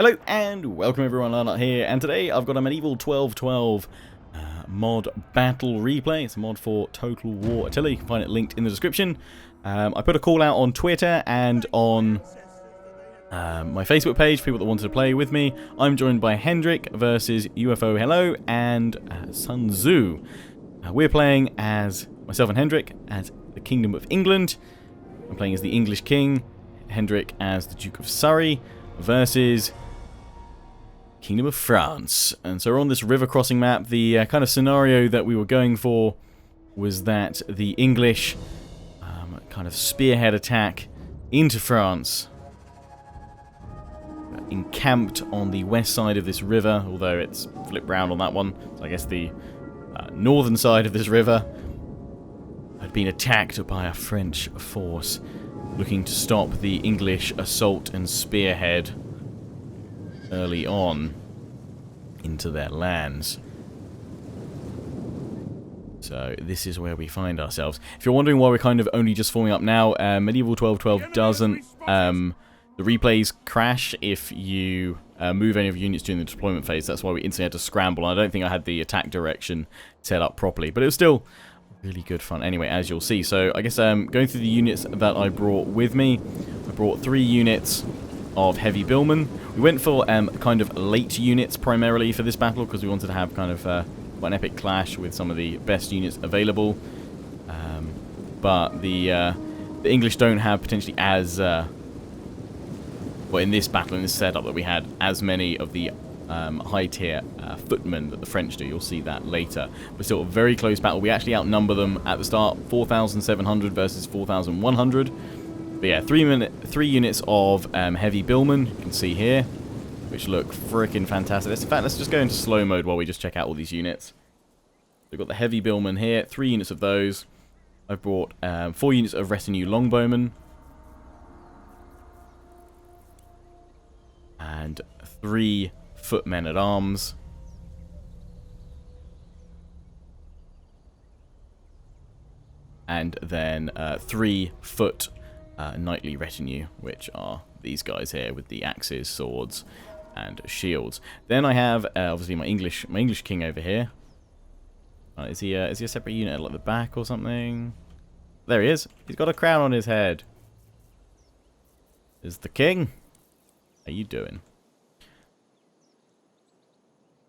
Hello and welcome everyone, Lionheart here, and today I've got a medieval 1212 mod battle replay. It's a mod for Total War Attila. You can find it linked in the description. I put a call out on Twitter and on my Facebook page, people that wanted to play with me. I'm joined by Hendrik versus UFO Hello and Sun Tzu. We're playing as myself and Hendrik as the Kingdom of England. I'm playing as the English King, Hendrik as the Duke of Surrey, versus Kingdom of France. And so we're on this river crossing map. The kind of scenario that we were going for was that the English kind of spearhead attack into France, encamped on the west side of this river, although it's flipped round on that one. So I guess the northern side of this river had been attacked by a French force looking to stop the English assault and spearhead early on into their lands. So this is where we find ourselves. If you're wondering why we're kind of only just forming up now, Medieval 1212 doesn't... the replays crash if you move any of your units during the deployment phase. That's why we instantly had to scramble. I don't think I had the attack direction set up properly, but it was still really good fun anyway, as you'll see. So I guess going through the units that I brought with me, I brought 3 units of heavy billmen. We went for kind of late units primarily for this battle because we wanted to have kind of an epic clash with some of the best units available. But the English don't have potentially as well, in this battle, in this setup, that we had as many of the high tier footmen that the French do. You'll see that later. But still a very close battle. We actually outnumber them at the start, 4,700 versus 4,100. But yeah, 3 units of heavy billmen, you can see here, which look freaking fantastic. In fact, let's just go into slow mode while we just check out all these units. We've got the heavy billmen here, 3 units of those. I've brought 4 units of retinue longbowmen, and 3 footmen at arms. And then 3 foot knightly retinue, which are these guys here with the axes, swords, and shields. Then I have obviously my English king over here. Is he a separate unit at like the back or something? There he is. He's got a crown on his head. Is the king? How you doing?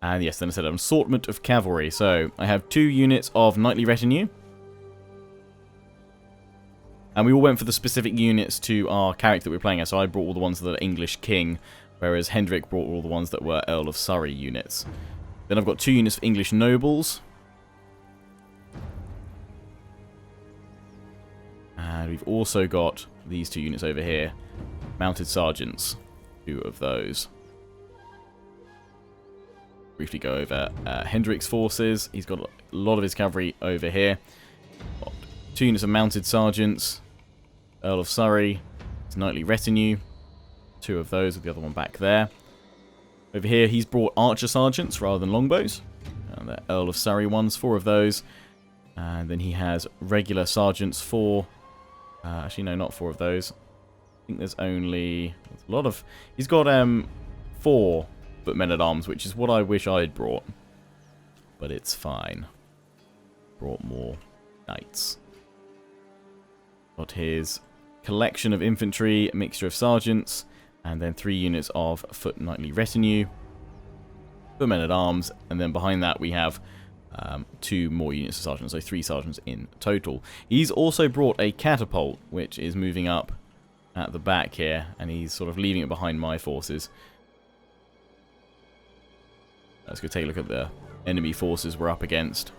And yes, then I said an assortment of cavalry. So I have 2 units of knightly retinue. And we all went for the specific units to our character that we were playing as. So I brought all the ones that are English King, whereas Hendrik brought all the ones that were Earl of Surrey units. Then I've got 2 units of English nobles. And we've also got these 2 units over here, mounted sergeants, 2 of those. Briefly go over Hendrik's forces. He's got a lot of his cavalry over here. Got 2 units of mounted sergeants, Earl of Surrey, his knightly retinue, 2 of those with the other one back there. Over here he's brought archer sergeants rather than longbows, and the Earl of Surrey ones, 4 of those. And then he has regular sergeants, 4. Actually no, not 4 of those. I think there's only a lot of... He's got 4 footmen at arms, which is what I wish I had brought. But it's fine. Brought more knights. Got his collection of infantry, a mixture of sergeants, and then 3 units of foot knightly retinue, footmen at arms, and then behind that we have 2 more units of sergeants, so 3 sergeants in total. He's also brought a catapult, which is moving up at the back here, and he's sort of leaving it behind my forces. Let's go take a look at the enemy forces we're up against.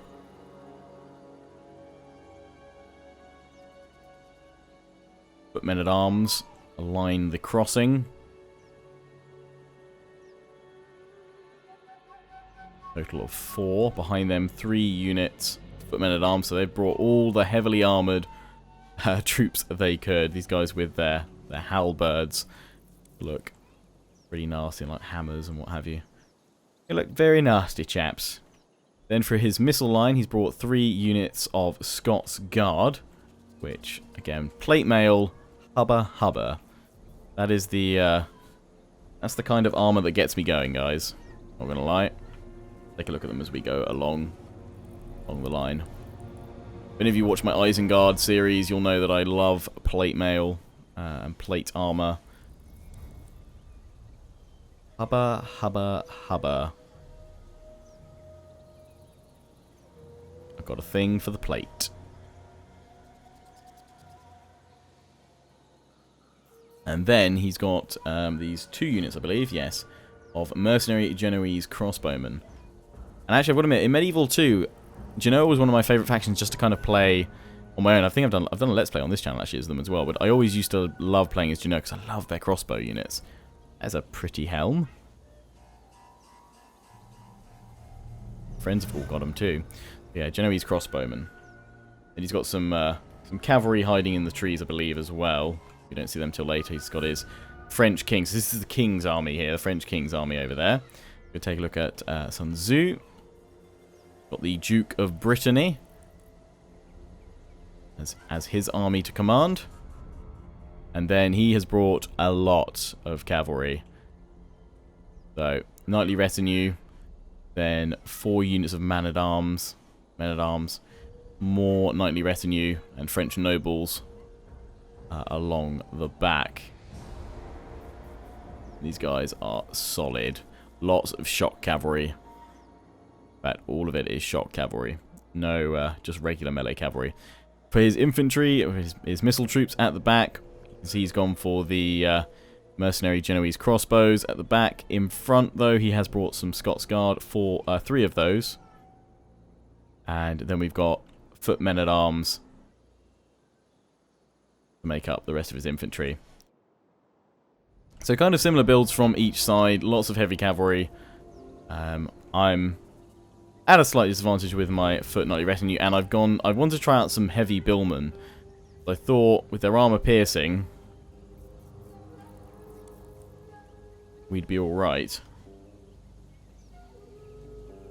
Footmen at arms align the crossing. Total of 4. Behind them, 3 units of footmen at arms. So they've brought all the heavily armoured troops they could. These guys with their halberds look pretty nasty, and like hammers and what have you. They look very nasty, chaps. Then for his missile line, he's brought 3 units of Scots Guard, which, again, plate mail, hubba hubba. That is the That's the kind of armor that gets me going, guys. Not gonna lie. Take a look at them as we go along the line. If any of you watch my Isengard series, you'll know that I love plate mail and plate armor. Hubba, hubba, hubba. I've got a thing for the plate. And then he's got these 2 units, I believe, yes, of mercenary Genoese crossbowmen. And actually, I've got to admit, in Medieval 2, Genoa was one of my favourite factions just to kind of play on my own. I think I've done a Let's Play on this channel, actually, as them as well. But I always used to love playing as Genoa because I love their crossbow units. There's a pretty helm. Friends have all got them too. Yeah, Genoese crossbowman. And he's got some cavalry hiding in the trees, I believe, as well. We don't see them till later. He's got his French king. So this is the king's army here, the French king's army over there. We'll take a look at Sun Tzu. Got the Duke of Brittany as his army to command. And then he has brought a lot of cavalry. So, knightly retinue. Then 4 units of men-at-arms. More knightly retinue and French nobles along the back. These guys are solid. Lots of shock cavalry. In fact, all of it is shock cavalry. No, just regular melee cavalry. For his infantry, his missile troops at the back, he's gone for the mercenary Genoese crossbows at the back. In front, though, he has brought some Scots Guard for 3 of those. And then we've got foot men-at-arms to make up the rest of his infantry. So kind of similar builds from each side. Lots of heavy cavalry. I'm at a slight disadvantage with my foot knightly retinue, and I wanted to try out some heavy billmen. I thought with their armor piercing, we'd be all right.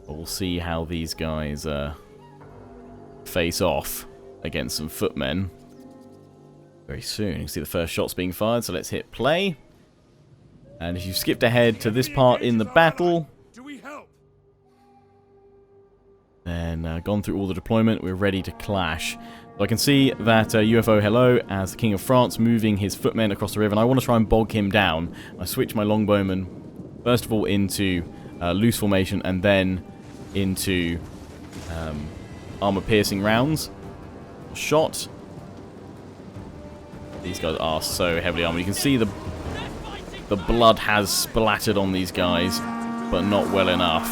But we'll see how these guys face off against some footmen very soon. You can see the first shots being fired, so let's hit play. And if you've skipped ahead to this part in the battle, then gone through all the deployment, we're ready to clash. So I can see that UFO Hello as the King of France moving his footmen across the river, and I want to try and bog him down. I switch my longbowmen, first of all, into loose formation, and then into armor-piercing rounds. Shot. These guys are so heavily armored. You can see the blood has splattered on these guys, but not well enough.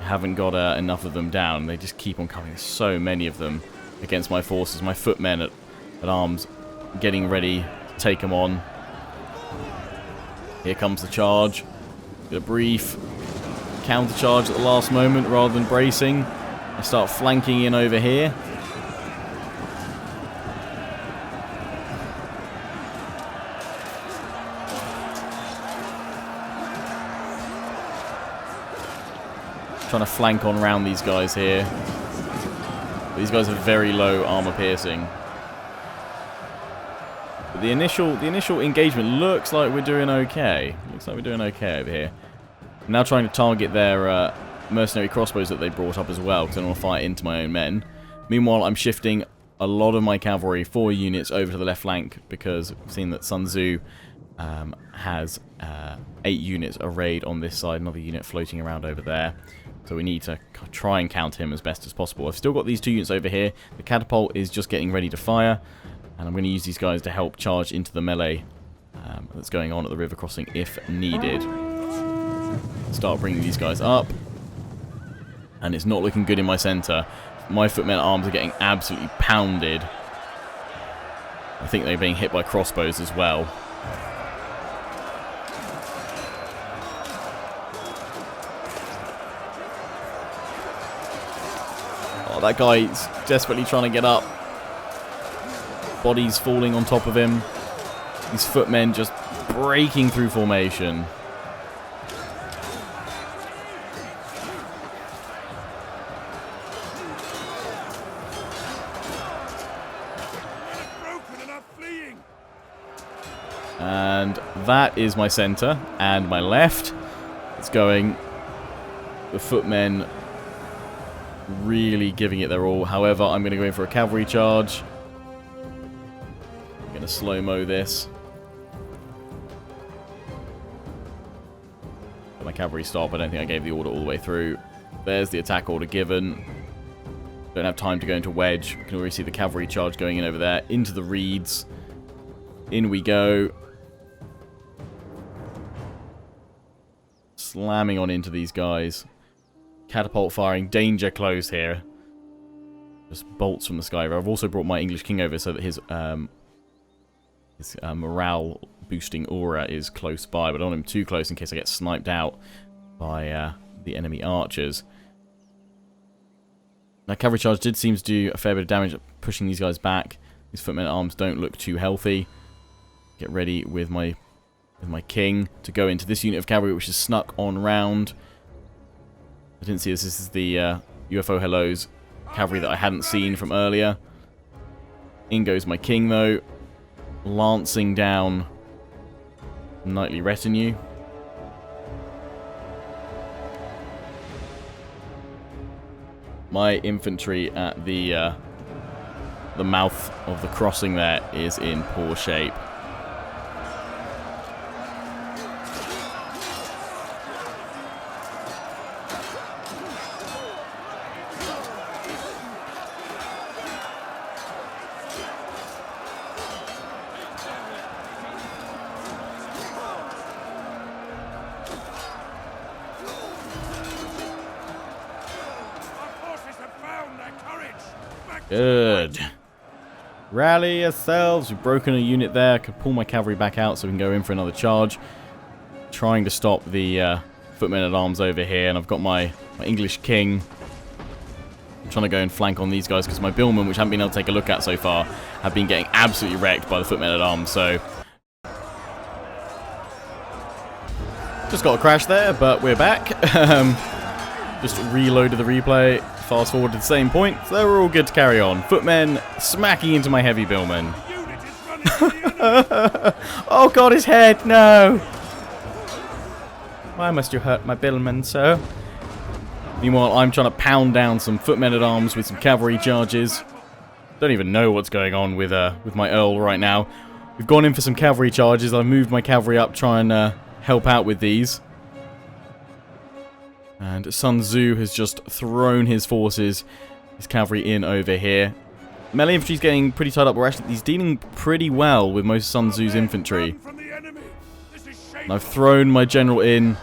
Haven't got enough of them down. They just keep on coming. There's so many of them against my forces. My footmen at arms getting ready to take them on. Here comes the charge. Get a brief counter charge at the last moment rather than bracing. I start flanking in over here. Trying to flank on around these guys here. These guys have very low armor piercing. But the initial engagement looks like we're doing okay. Looks like we're doing okay over here. I'm now trying to target their mercenary crossbows that they brought up as well, because I don't want to fight into my own men. Meanwhile, I'm shifting a lot of my cavalry, 4 units, over to the left flank, because we've seen that Sun Tzu has 8 units arrayed on this side, another unit floating around over there. So we need to try and counter him as best as possible. I've still got these 2 units over here. The catapult is just getting ready to fire. And I'm going to use these guys to help charge into the melee that's going on at the river crossing if needed. Start bringing these guys up. And it's not looking good in my center. My footmen at arms are getting absolutely pounded. I think they're being hit by crossbows as well. That guy's desperately trying to get up. Bodies falling on top of him. These footmen just breaking through formation. And that is my center. And my left, it's going... The footmen really giving it their all. However, I'm going to go in for a cavalry charge. I'm going to slow-mo this. Let my cavalry stop. I don't think I gave the order all the way through. There's the attack order given. Don't have time to go into wedge. You can already see the cavalry charge going in over there. Into the reeds. In we go. Slamming on into these guys. Catapult firing. Danger close here. Just bolts from the sky. I've also brought my English king over so that his morale boosting aura is close by. But I don't want him too close in case I get sniped out by the enemy archers. That cavalry charge did seem to do a fair bit of damage at pushing these guys back. These footmen at arms don't look too healthy. Get ready with my king to go into this unit of cavalry, which is snuck on round. I didn't see this. This is the UFO Hello's cavalry that I hadn't seen from earlier. In goes my king, though. Lancing down knightly retinue. My infantry at the mouth of the crossing there is in poor shape. Good. Rally yourselves. We've broken a unit there. I can pull my cavalry back out so we can go in for another charge. Trying to stop the footmen at arms over here. And I've got my English king. I'm trying to go and flank on these guys because my billmen, which I haven't been able to take a look at so far, have been getting absolutely wrecked by the footmen at arms. So just got a crash there, but we're back. Just reloaded the replay. Fast forward to the same point, so they were all good to carry on. Footmen smacking into my heavy billmen. Oh god, his head, no! Why must you hurt my billmen, sir? Meanwhile, I'm trying to pound down some footmen at arms with some cavalry charges. Don't even know what's going on with my Earl right now. We've gone in for some cavalry charges. I've moved my cavalry up, trying to help out with these. And Sun Tzu has just thrown his forces, his cavalry in over here. Melee infantry's getting pretty tied up. He's dealing pretty well with most of Sun Tzu's infantry. And I've thrown my general in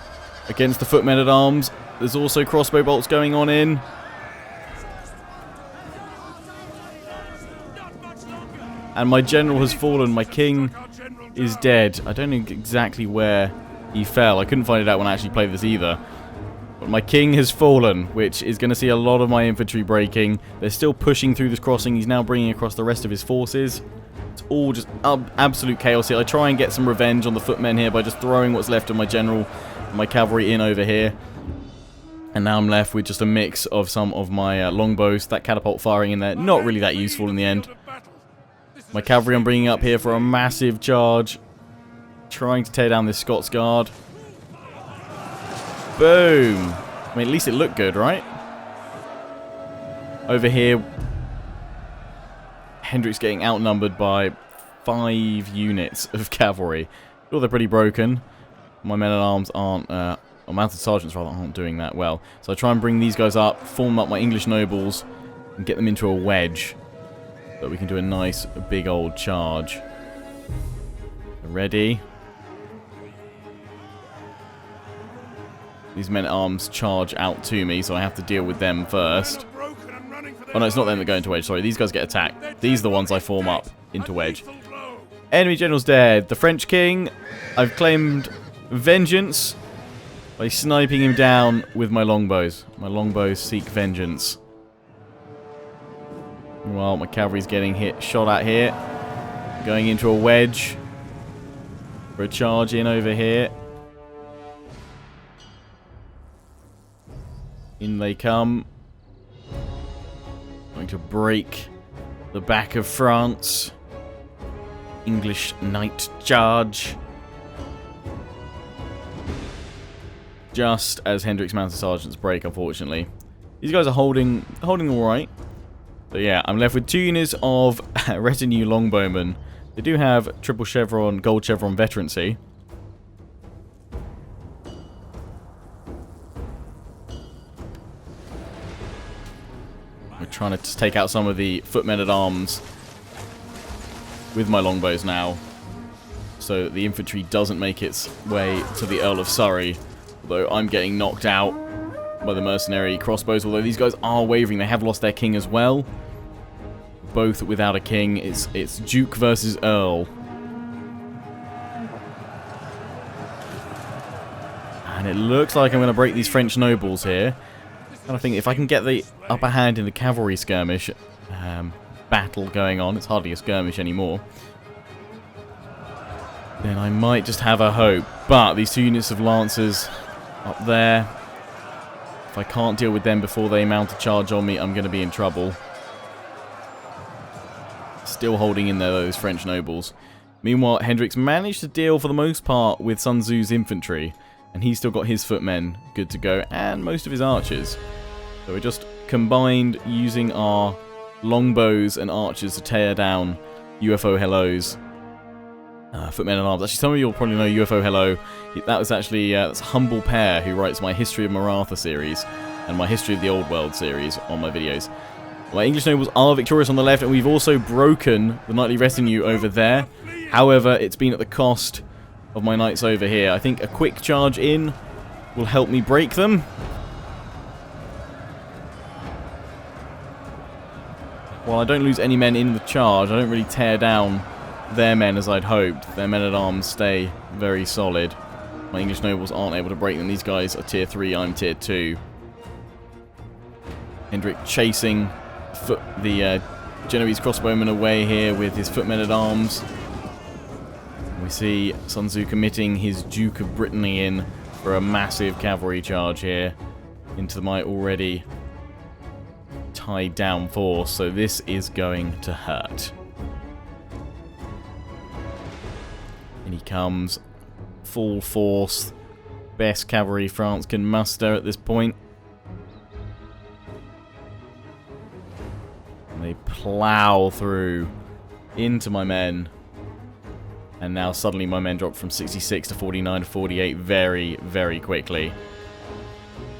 against the footmen at arms. There's also crossbow bolts going on in. And my general has fallen. My king is dead. I don't know exactly where he fell. I couldn't find it out when I actually played this either. But my king has fallen, which is going to see a lot of my infantry breaking. They're still pushing through this crossing. He's now bringing across the rest of his forces. It's all just absolute chaos here. I try and get some revenge on the footmen here by just throwing what's left of my general and my cavalry in over here. And now I'm left with just a mix of some of my longbows. That catapult firing in there, not really that useful in the end. My cavalry I'm bringing up here for a massive charge. Trying to tear down this Scots Guard. Boom! I mean, at least it looked good, right? Over here, Hendrik's getting outnumbered by 5 units of cavalry. Sure, they're pretty broken. My men-at-arms aren't, or mounted sergeants rather, aren't doing that well. So I try and bring these guys up, form up my English nobles, and get them into a wedge. So we can do a nice, big old charge. Ready? These men-at-arms charge out to me, so I have to deal with them first. Oh no, it's not them that go into wedge, sorry. These guys get attacked. These are the ones I form up into wedge. Enemy general's dead. The French king, I've claimed vengeance by sniping him down with my longbows. My longbows seek vengeance. Well, my cavalry's getting shot at here. Going into a wedge. For a charge in over here. In they come. Going to break the back of France. English knight charge. Just as Hendrik's mounted sergeants break, unfortunately. These guys are holding alright. So yeah, I'm left with 2 units of retinue longbowmen. They do have triple chevron, gold chevron veterancy. We're trying to just take out some of the footmen at arms with my longbows now, so that the infantry doesn't make its way to the Earl of Surrey. Although I'm getting knocked out by the mercenary crossbows. Although these guys are wavering, they have lost their king as well. Both without a king. It's Duke versus Earl. And it looks like I'm going to break these French nobles here. And I think if I can get the upper hand in the cavalry skirmish battle going on, it's hardly a skirmish anymore, then I might just have a hope. But these 2 units of lancers up there, if I can't deal with them before they mount a charge on me, I'm going to be in trouble. Still holding in there, those French nobles. Meanwhile, Hendrik's managed to deal for the most part with Sun Tzu's infantry, and he's still got his footmen good to go, and most of his archers. So we're just combined using our longbows and archers to tear down UFO Hello's footmen at arms. Actually, some of you will probably know UFO Hello. That was actually that's Humble Pear, who writes my History of Maratha series and my History of the Old World series on my videos. My English nobles are victorious on the left, and we've also broken the knightly retinue over there. However, it's been at the cost of my knights over here. I think a quick charge in will help me break them. While I don't lose any men in the charge, I don't really tear down their men as I'd hoped. Their men-at-arms stay very solid. My English nobles aren't able to break them. These guys are tier 3, I'm tier 2. Hendrik chasing the Genoese crossbowman away here with his footmen at arms. We see Sun Tzu committing his Duke of Brittany in for a massive cavalry charge here into my already tied down force, so this is going to hurt. And he comes full force, best cavalry France can muster at this point. And they plow through into my men. And now suddenly my men drop from 66 to 49 to 48 very, very quickly.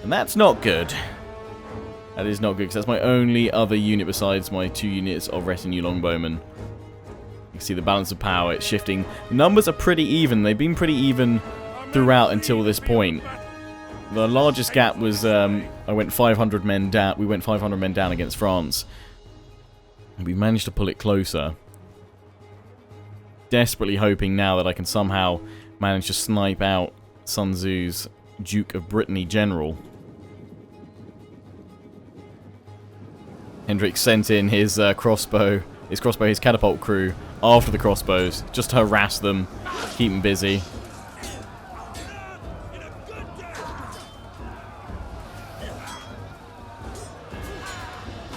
And that's not good. That is not good, because that's my only other unit besides my 2 units of retinue longbowmen. You can see the balance of power, it's shifting. The numbers are pretty even. They've been pretty even throughout until this point. The largest gap was I went 500 men down. We went 500 men down against France. And we managed to pull it closer. Desperately hoping now that I can somehow manage to snipe out Sun Tzu's Duke of Brittany general. Hendrik sent in his his catapult crew after the crossbows, just to harass them, keep them busy.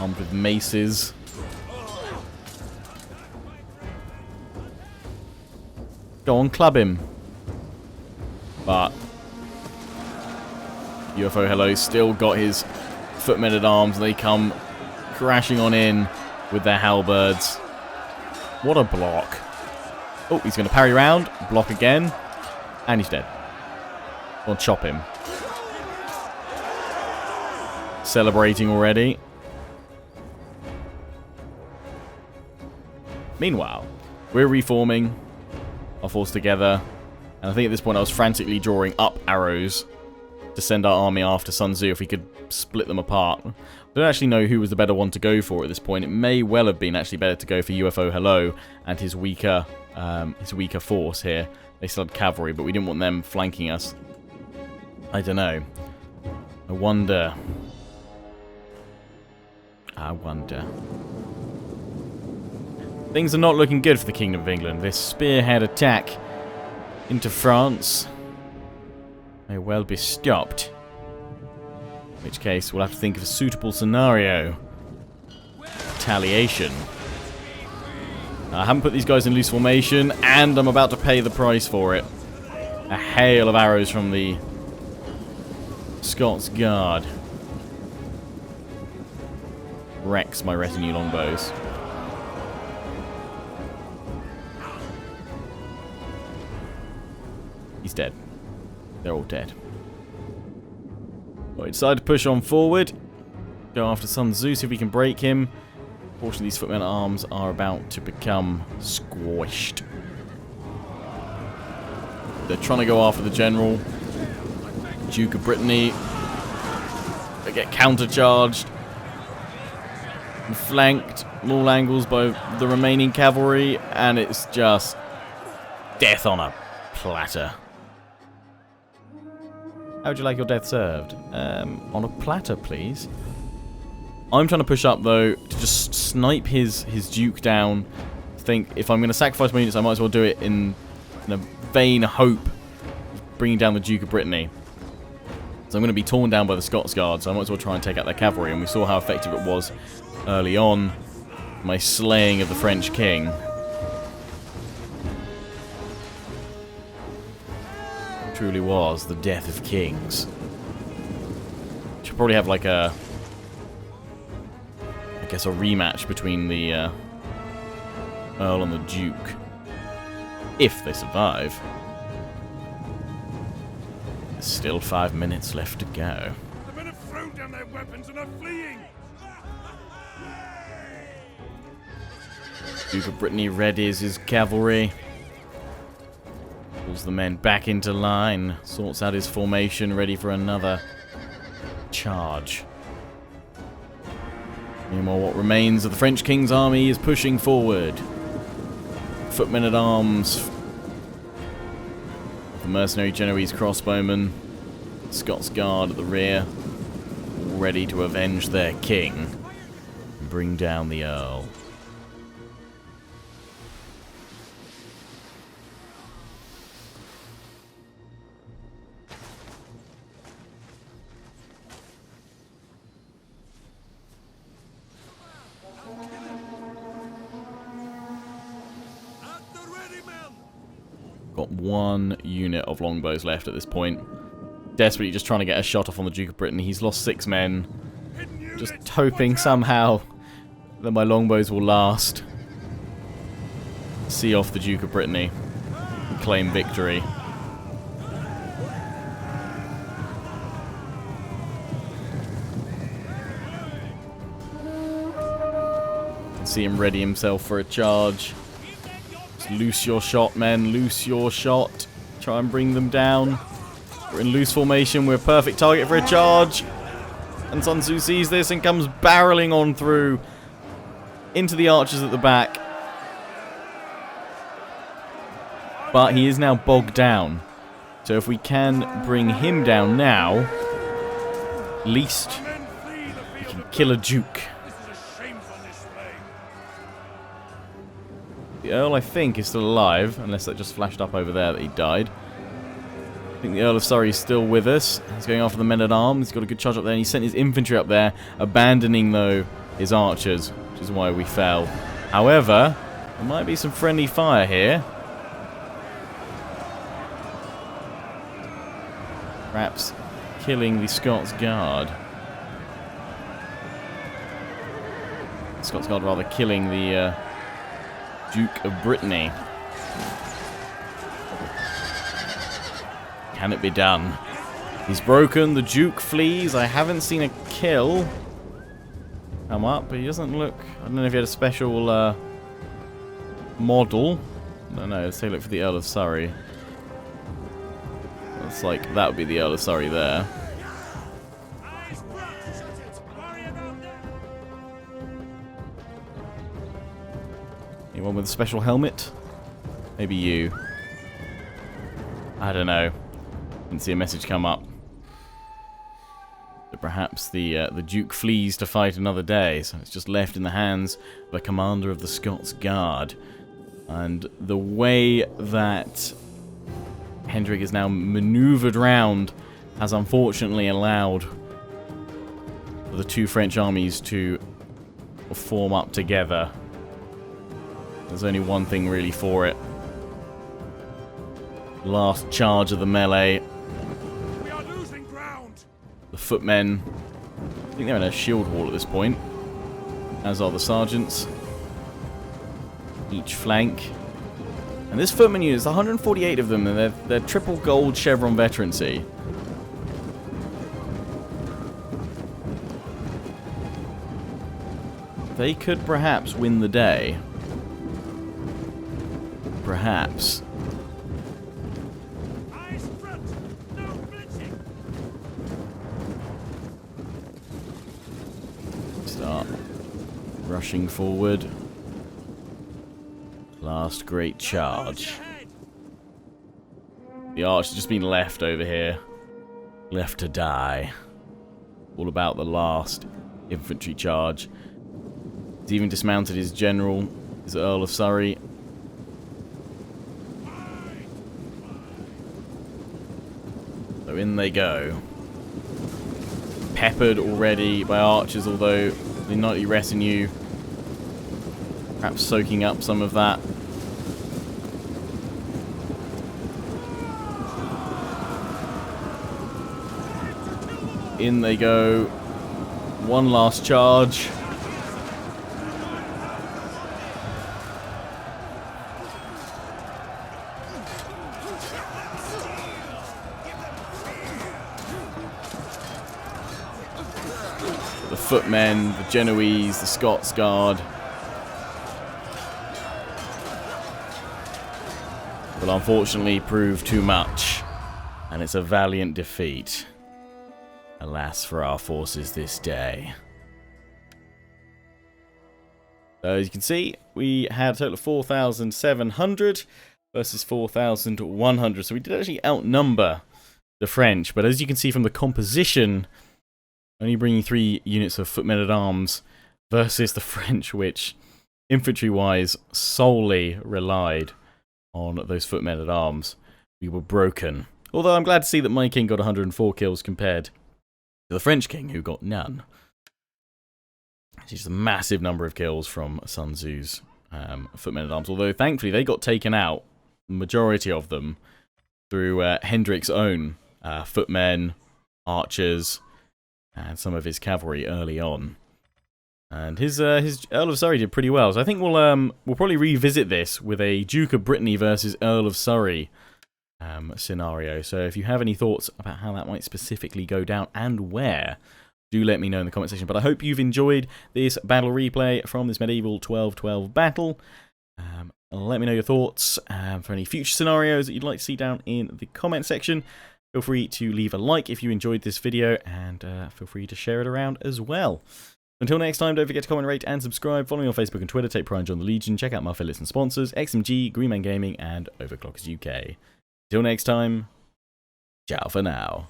Armed with maces. Go on, club him. But UFO Hello still got his footmen at arms, and they come crashing on in with their halberds. What a block. Oh, he's going to parry round, block again, and he's dead. Or chop him. Celebrating already. Meanwhile, we're reforming our force together, and I think at this point I was frantically drawing up arrows to send our army after Sun Tzu if we could split them apart. I don't actually know who was the better one to go for at this point. It may well have been actually better to go for UFO Hello and his weaker force here. They still had cavalry, but we didn't want them flanking us. I don't know. I wonder. Things are not looking good for the Kingdom of England. This spearhead attack into France may well be stopped. In which case, we'll have to think of a suitable scenario. Retaliation. I haven't put these guys in loose formation, and I'm about to pay the price for it. A hail of arrows from the Scots Guard wrecks my retinue longbows. He's dead. They're all dead. Well, we decide to push on forward. Go after Sun Tzu, see if we can break him. Unfortunately, these footmen at arms are about to become squished. They're trying to go after the general. Duke of Brittany. They get countercharged and flanked on all angles by the remaining cavalry, and it's just death on a platter. How would you like your death served? On a platter, please. I'm trying to push up, though, to just snipe his duke down. I think if I'm going to sacrifice my units, I might as well do it in a vain hope of bringing down the Duke of Brittany. So I'm going to be torn down by the Scots Guard, so I might as well try and take out their cavalry. And we saw how effective it was early on, my slaying of the French king. Truly was the death of kings. Should probably have like a, I guess, a rematch between the Earl and the Duke, if they survive. There's still 5 minutes left to go. The men have thrown down their weapons and are fleeing. Duke of Brittany readies his cavalry. Pulls the men back into line. Sorts out his formation, ready for another charge. Meanwhile, what remains of the French King's army is pushing forward. Footmen at arms. The mercenary Genoese crossbowmen. Scots Guard at the rear. All ready to avenge their king. And bring down the Earl. Got one unit of longbows left at this point. Desperately just trying to get a shot off on the Duke of Brittany. He's lost 6 men. Just hoping somehow that my longbows will last. See off the Duke of Brittany and claim victory. Can see him ready himself for a charge. Loose your shot, men. Loose your shot. Try and bring them down. We're in loose formation. We're a perfect target for a charge. And Sun Tzu sees this and comes barreling on through into the archers at the back. But he is now bogged down. So if we can bring him down now, at least we can kill a duke. The Earl, I think, is still alive, unless that just flashed up over there that he died. I think the Earl of Surrey is still with us. He's going after the men-at-arms. He's got a good charge up there, and he sent his infantry up there, abandoning, though, his archers, which is why we fell. However, there might be some friendly fire here. Perhaps killing the Scots Guard. The Scots Guard, rather, killing the Duke of Brittany. Can it be done? He's broken. The Duke flees. I haven't seen a kill come up, but he doesn't look... I don't know if he had a special model. I don't know. Let's take a look for the Earl of Surrey. Looks like that would be the Earl of Surrey there. Anyone with a special helmet? Maybe you. I don't know. Didn't see a message come up. But perhaps the Duke flees to fight another day, so it's just left in the hands of a commander of the Scots Guard. And the way that Hendrik is now manoeuvred round has unfortunately allowed the two French armies to form up together. There's only one thing really for it. Last charge of the melee. We are losing ground. The footmen. I think they're in a shield wall at this point. As are the sergeants. Each flank. And this footman unit, there's 148 of them, and they're triple gold chevron veterancy. They could perhaps win the day. Perhaps. Eyes front. No blitzing. Start rushing forward. Last great charge. The arch has just been left over here. Left to die. All about the last infantry charge. He's even dismounted his general, his Earl of Surrey. So in they go. Peppered already by archers, although the knightly retinue perhaps soaking up some of that. In they go. One last charge. The footmen, the Genoese, the Scots Guard. Will unfortunately prove too much. And it's a valiant defeat. Alas for our forces this day. So as you can see, we had a total of 4,700 versus 4,100. So we did actually outnumber the French. But as you can see from the composition, only bringing 3 units of footmen-at-arms versus the French, which infantry-wise solely relied on those footmen-at-arms. We were broken. Although I'm glad to see that my king got 104 kills compared to the French king, who got none. It's just a massive number of kills from Sun Tzu's footmen-at-arms. Although, thankfully, they got taken out, the majority of them, through Hendrik's own footmen, archers, and some of his cavalry early on. And his Earl of Surrey did pretty well. So I think we'll probably revisit this with a Duke of Brittany versus Earl of Surrey scenario. So if you have any thoughts about how that might specifically go down and where, do let me know in the comment section. But I hope you've enjoyed this battle replay from this medieval 1212 battle. Let me know your thoughts for any future scenarios that you'd like to see down in the comment section. Feel free to leave a like if you enjoyed this video, and feel free to share it around as well. Until next time, don't forget to comment, rate, and subscribe. Follow me on Facebook and Twitter. Take pride in John the Legion. Check out my affiliates and sponsors, XMG, Greenman Gaming, and Overclockers UK. Until next time, ciao for now.